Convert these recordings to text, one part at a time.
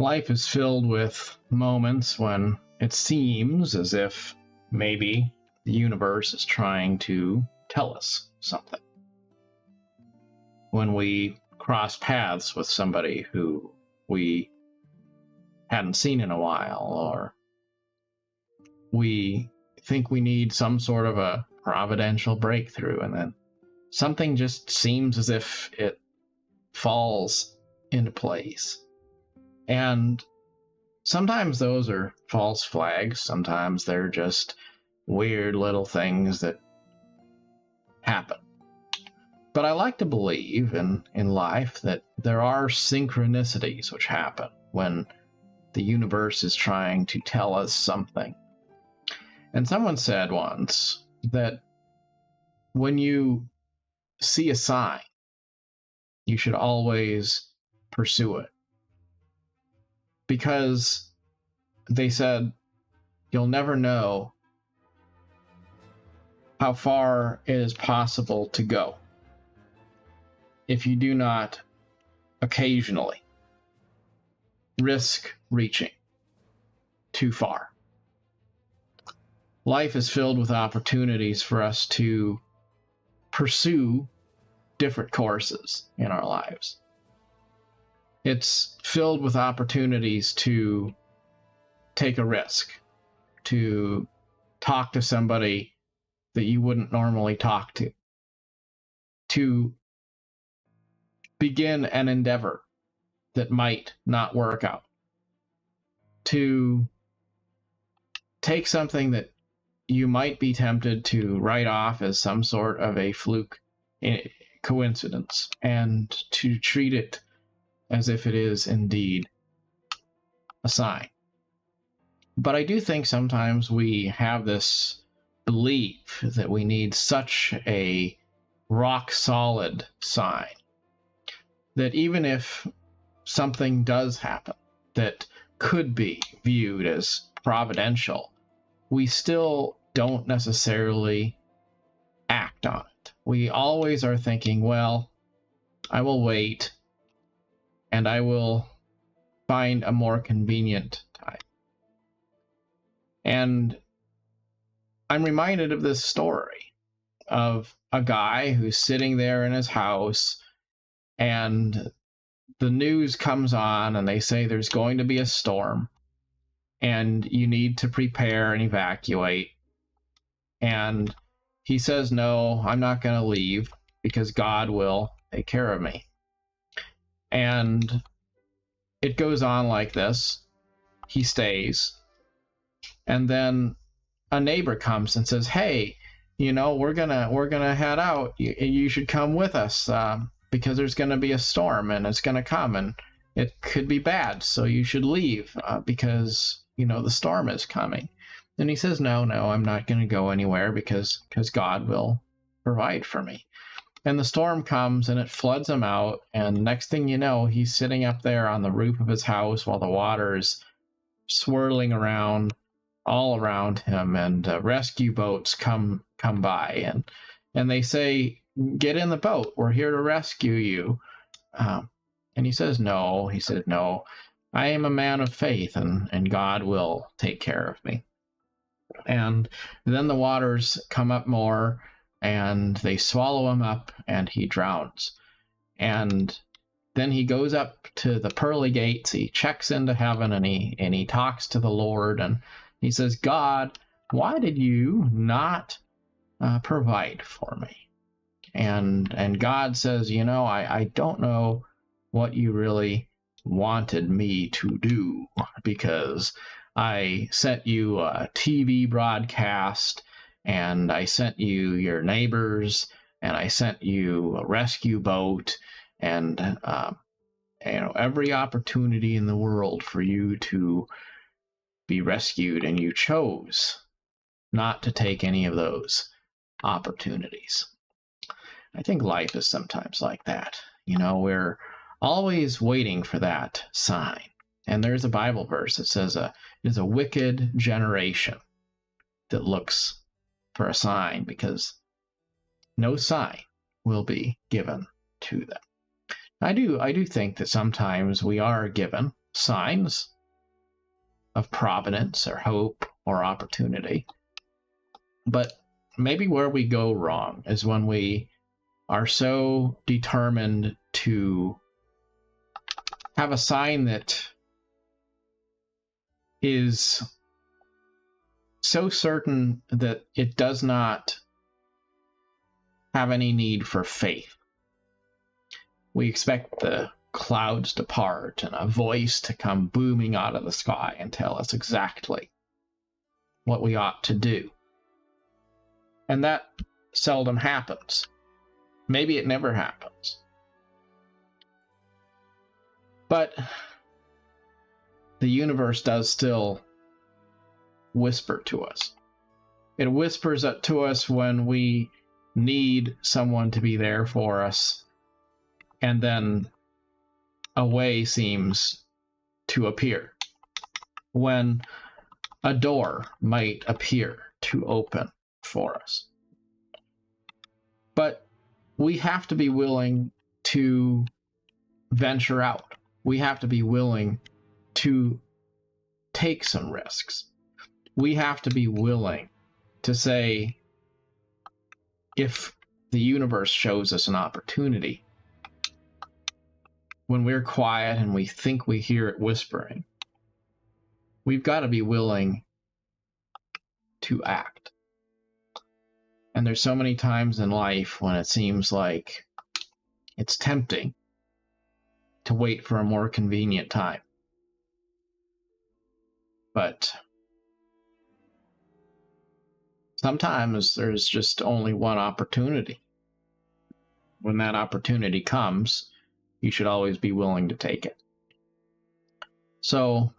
Life is filled with moments when it seems as if maybe the universe is trying to tell us something. When we cross paths with somebody who we hadn't seen in a while, or we think we need some sort of a providential breakthrough, and then something just seems as if it falls into place. And sometimes those are false flags. Sometimes they're just weird little things that happen. But I like to believe in life that there are synchronicities which happen when the universe is trying to tell us something. And someone said once that when you see a sign, you should always pursue it. Because they said you'll never know how far it is possible to go if you do not occasionally risk reaching too far. Life is filled with opportunities for us to pursue different courses in our lives. It's filled with opportunities to take a risk, to talk to somebody that you wouldn't normally talk to begin an endeavor that might not work out, to take something that you might be tempted to write off as some sort of a fluke coincidence, and to treat it as if it is indeed a sign. But I do think sometimes we have this belief that we need such a rock-solid sign that even if something does happen that could be viewed as providential, we still don't necessarily act on it. We always are thinking, well, I will wait and I will find a more convenient time. And I'm reminded of this story of a guy who's sitting there in his house, and the news comes on and they say there's going to be a storm and you need to prepare and evacuate. And he says, no, I'm not going to leave because God will take care of me. And it goes on like this. He stays. And then a neighbor comes and says, hey, we're gonna head out. You should come with us because there's going to be a storm and it's going to come and it could be bad. So you should leave because, the storm is coming. And he says, no, I'm not going to go anywhere because God will provide for me. And the storm comes and it floods him out. And next thing you know, he's sitting up there on the roof of his house while the water is swirling around all around him. And rescue boats come by and they say, get in the boat. We're here to rescue you. And he says, no. He said, no, I am a man of faith and God will take care of me. And then the waters come up more and they swallow him up and he drowns. And then he goes up to the pearly gates. He checks into heaven and he talks to the Lord and he says, God, why did you not provide for me? And God says, I don't know what you really wanted me to do, because I sent you a TV broadcast and I sent you your neighbors and I sent you a rescue boat and every opportunity in the world for you to be rescued, and you chose not to take any of those opportunities. I think life is sometimes like that. We're always waiting for that sign. And there's a Bible verse that says it is a wicked generation that looks for a sign, because no sign will be given to them. I do think that sometimes we are given signs of providence or hope or opportunity. But maybe where we go wrong is when we are so determined to have a sign that is so certain that it does not have any need for faith. We expect the clouds to part and a voice to come booming out of the sky and tell us exactly what we ought to do. And that seldom happens. Maybe it never happens. But the universe does still whisper to us. It whispers to us when we need someone to be there for us, and then a way seems to appear. When a door might appear to open for us. But we have to be willing to venture out. We have to be willing to take some risks. We have to be willing to say, if the universe shows us an opportunity, when we're quiet and we think we hear it whispering, we've got to be willing to act. And there's so many times in life when it seems like it's tempting to wait for a more convenient time. But sometimes there's just only one opportunity. When that opportunity comes, you should always be willing to take it. So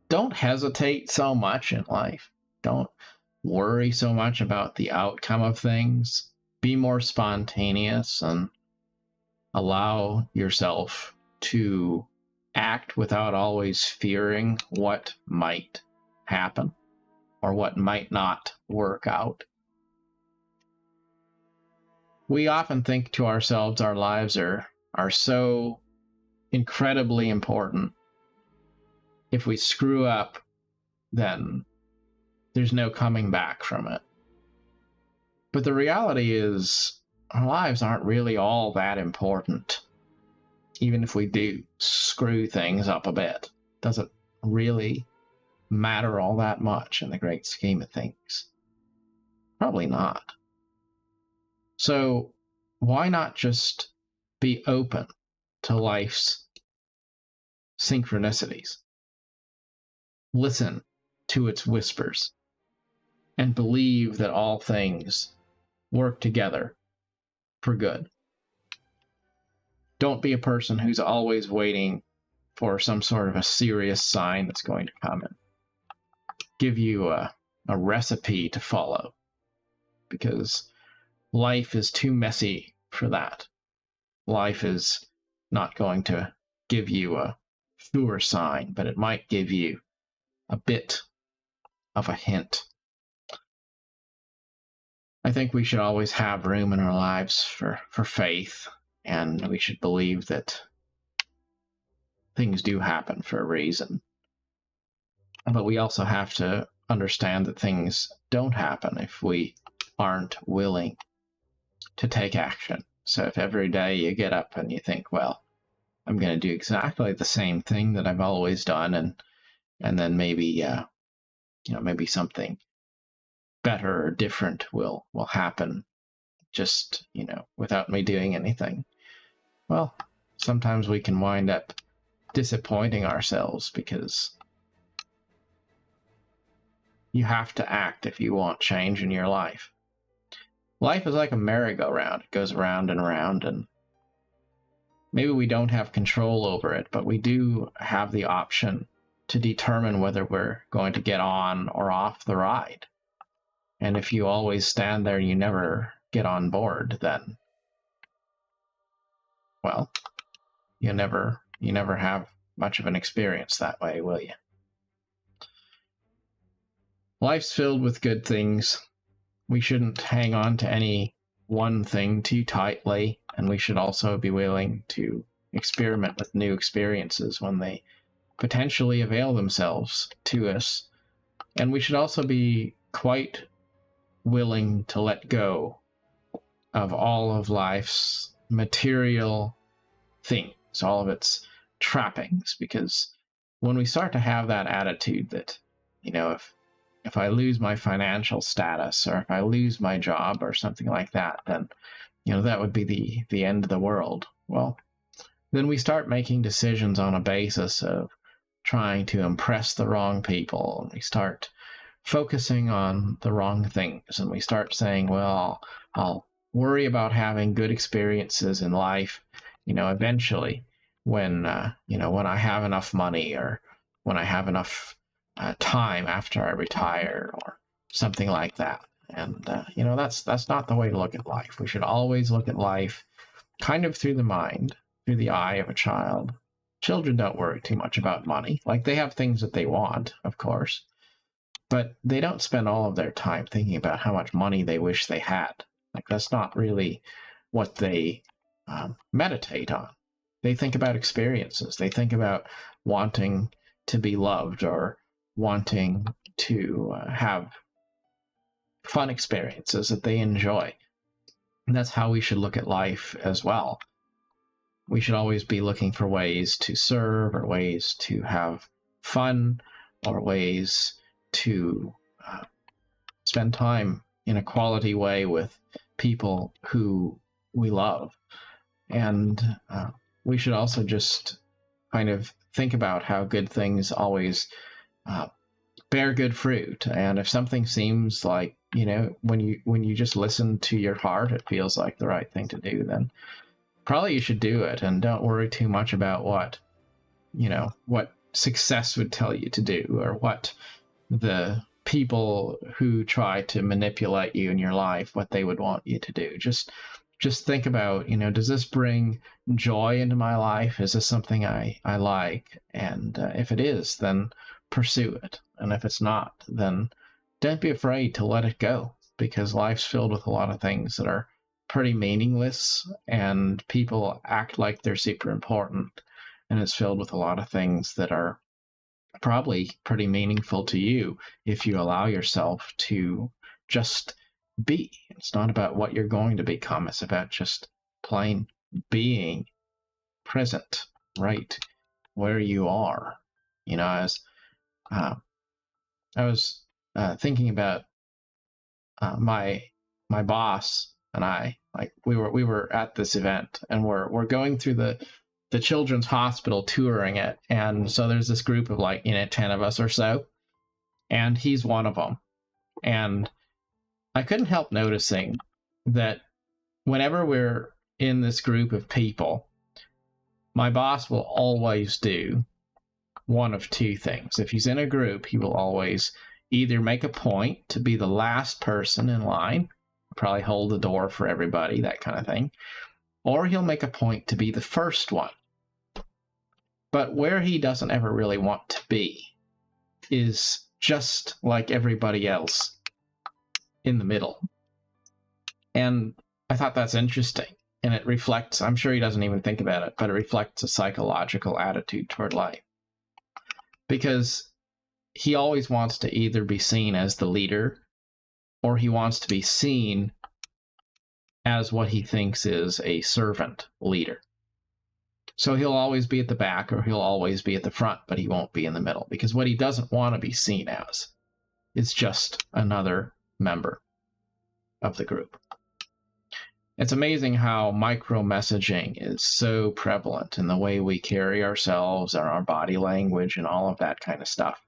don't hesitate so much in life. Don't worry so much about the outcome of things. Be more spontaneous and allow yourself to act without always fearing what might happen or what might not work out. We often think to ourselves our lives are so incredibly important. If we screw up, then there's no coming back from it. But the reality is, our lives aren't really all that important. Even if we do screw things up a bit, does it really matter all that much in the great scheme of things? Probably not. So why not just be open to life's synchronicities? Listen to its whispers and believe that all things work together for good. Don't be a person who's always waiting for some sort of a serious sign that's going to come and give you a recipe to follow, because life is too messy for that. Life is not going to give you a sure sign, but it might give you a bit of a hint. I think we should always have room in our lives for faith, and we should believe that things do happen for a reason. But we also have to understand that things don't happen if we aren't willing to take action. So if every day you get up and you think, well, I'm going to do exactly the same thing that I've always done, and then maybe maybe something better or different will happen just without me doing anything. Well, sometimes we can wind up disappointing ourselves, because you have to act if you want change in your life. Life is like a merry-go-round. It goes around and around, and maybe we don't have control over it, but we do have the option to determine whether we're going to get on or off the ride. And if you always stand there and you never get on board, then, well, you never have much of an experience that way, will you? Life's filled with good things. We shouldn't hang on to any one thing too tightly, and we should also be willing to experiment with new experiences when they potentially avail themselves to us. And we should also be quite willing to let go of all of life's material things, all of its trappings, because when we start to have that attitude that, if I lose my financial status, or if I lose my job or something like that, then that would be the end of the world. Well, then we start making decisions on a basis of trying to impress the wrong people, and we start focusing on the wrong things, and we start saying, well, I'll worry about having good experiences in life, eventually, when I have enough money, or when I have enough time after I retire, or something like that. And that's not the way to look at life. We should always look at life kind of through the mind, through the eye of a child. Children don't worry too much about money. Like, they have things that they want, of course, but they don't spend all of their time thinking about how much money they wish they had. Like, that's not really what they meditate on. They think about experiences. They think about wanting to be loved, or wanting to have fun experiences that they enjoy. And that's how we should look at life as well. We should always be looking for ways to serve, or ways to have fun, or ways to spend time in a quality way with people who we love. And we should also just kind of think about how good things always bear good fruit. And if something seems like, when you just listen to your heart, it feels like the right thing to do, then probably you should do it, and don't worry too much about what success would tell you to do, or what the people who try to manipulate you in your life, what they would want you to do. Just think about, does this bring joy into my life? Is this something I like? And if it is, then pursue it. And if it's not, then don't be afraid to let it go, because life's filled with a lot of things that are pretty meaningless, and people act like they're super important, and it's filled with a lot of things that are probably pretty meaningful to you if you allow yourself to just be. It's not about what you're going to become. It's about just plain being present right where you are. As I was thinking about my boss and I, like, we were at this event, and we're going through the children's hospital, touring it. And so there's this group of 10 of us or so, and he's one of them. And I couldn't help noticing that whenever we're in this group of people, my boss will always do one of two things. If he's in a group, he will always either make a point to be the last person in line, probably hold the door for everybody, that kind of thing, or he'll make a point to be the first one. But where he doesn't ever really want to be is just like everybody else in the middle. And I thought that's interesting. And it reflects, I'm sure he doesn't even think about it, but it reflects a psychological attitude toward life. Because he always wants to either be seen as the leader, or he wants to be seen as what he thinks is a servant leader. So he'll always be at the back, or he'll always be at the front, but he won't be in the middle, because what he doesn't want to be seen as is just another member of the group. It's amazing how micro-messaging is so prevalent in the way we carry ourselves, and our body language, and all of that kind of stuff.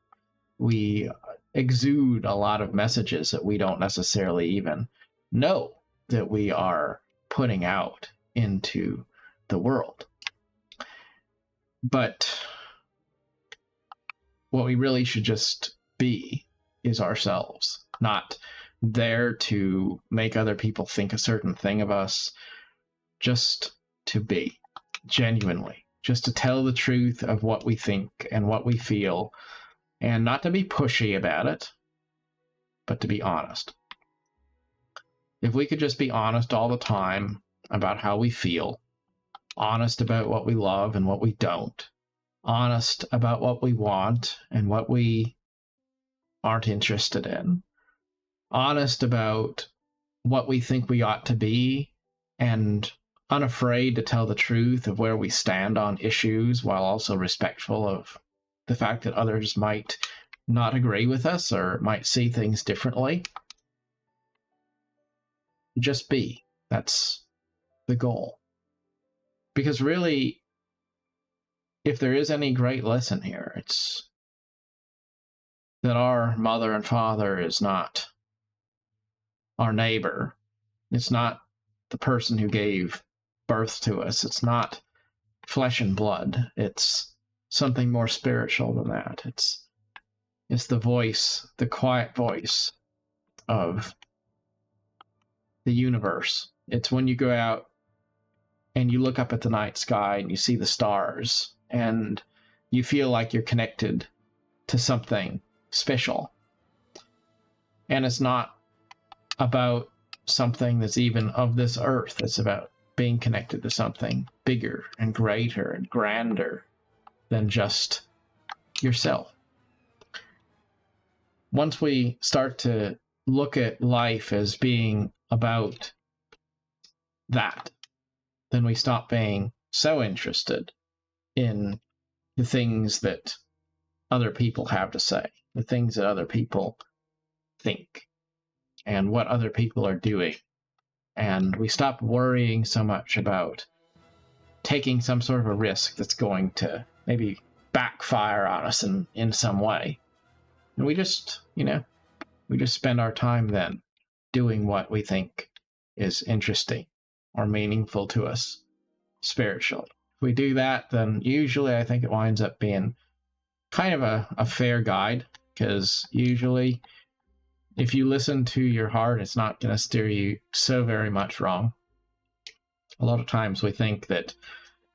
We exude a lot of messages that we don't necessarily even know that we are putting out into the world. But what we really should just be is ourselves, not there to make other people think a certain thing of us, just to be, genuinely, just to tell the truth of what we think and what we feel, and not to be pushy about it, but to be honest. If we could just be honest all the time about how we feel, honest about what we love and what we don't, honest about what we want and what we aren't interested in, honest about what we think we ought to be, and unafraid to tell the truth of where we stand on issues, while also respectful of the fact that others might not agree with us or might see things differently. Just be. That's the goal. Because really, if there is any great lesson here, it's that our mother and father is not our neighbor. It's not the person who gave birth to us. It's not flesh and blood. It's something more spiritual than that. It's the voice, the quiet voice of the universe. It's when you go out and you look up at the night sky and you see the stars and you feel like you're connected to something special. And it's not about something that's even of this earth. It's about being connected to something bigger and greater and grander than just yourself. Once we start to look at life as being about that, then we stop being so interested in the things that other people have to say, the things that other people think, and what other people are doing. And we stop worrying so much about taking some sort of a risk that's going to maybe backfire on us in some way. And we just spend our time then doing what we think is interesting or meaningful to us spiritually. If we do that, then usually I think it winds up being kind of a fair guide, because usually if you listen to your heart, it's not going to steer you so very much wrong. A lot of times we think that,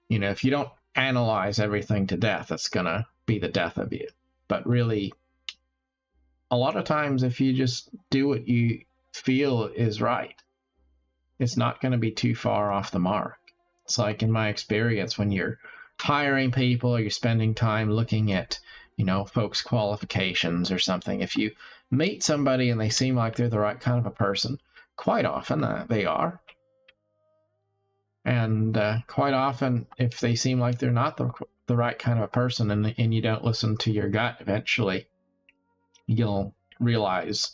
if you don't analyze everything to death, it's going to be the death of you. But really, a lot of times if you just do what you feel is right, it's not going to be too far off the mark. It's like in my experience, when you're hiring people or you're spending time looking at, folks' qualifications or something, if you meet somebody and they seem like they're the right kind of a person, quite often they are. And quite often, if they seem like they're not the right kind of a person, and you don't listen to your gut, eventually you'll realize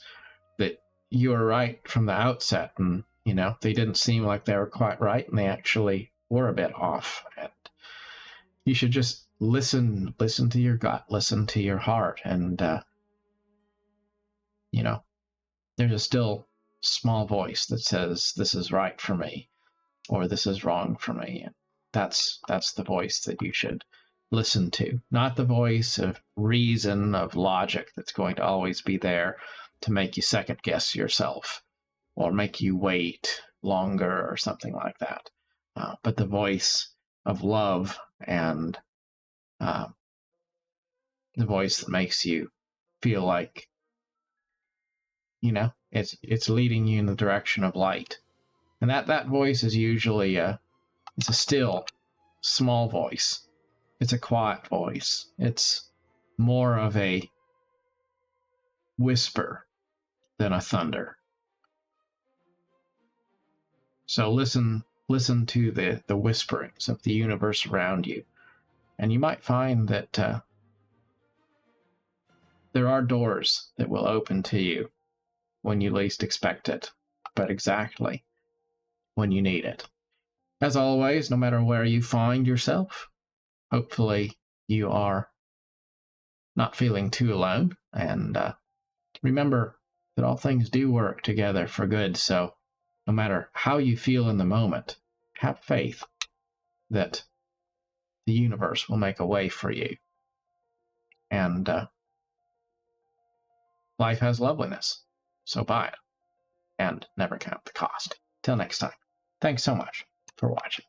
that you were right from the outset, and they didn't seem like they were quite right, and they actually were a bit off. And you should just listen to your gut, listen to your heart, and there's a still small voice that says this is right for me, or this is wrong for me. And that's the voice that you should listen to, not the voice of reason, of logic, that's going to always be there to make you second guess yourself or make you wait longer or something like that. But the voice of love, and the voice that makes you feel like, it's leading you in the direction of light. And that voice is usually it's a still, small voice. It's a quiet voice. It's more of a whisper than a thunder. So listen to the whisperings of the universe around you, and you might find that there are doors that will open to you when you least expect it, but exactly when you need it. As always, no matter where you find yourself, hopefully you are not feeling too alone, and remember that all things do work together for good. So no matter how you feel in the moment, have faith that the universe will make a way for you. And life has loveliness, so buy it and never count the cost. Till next time, thanks so much for watching.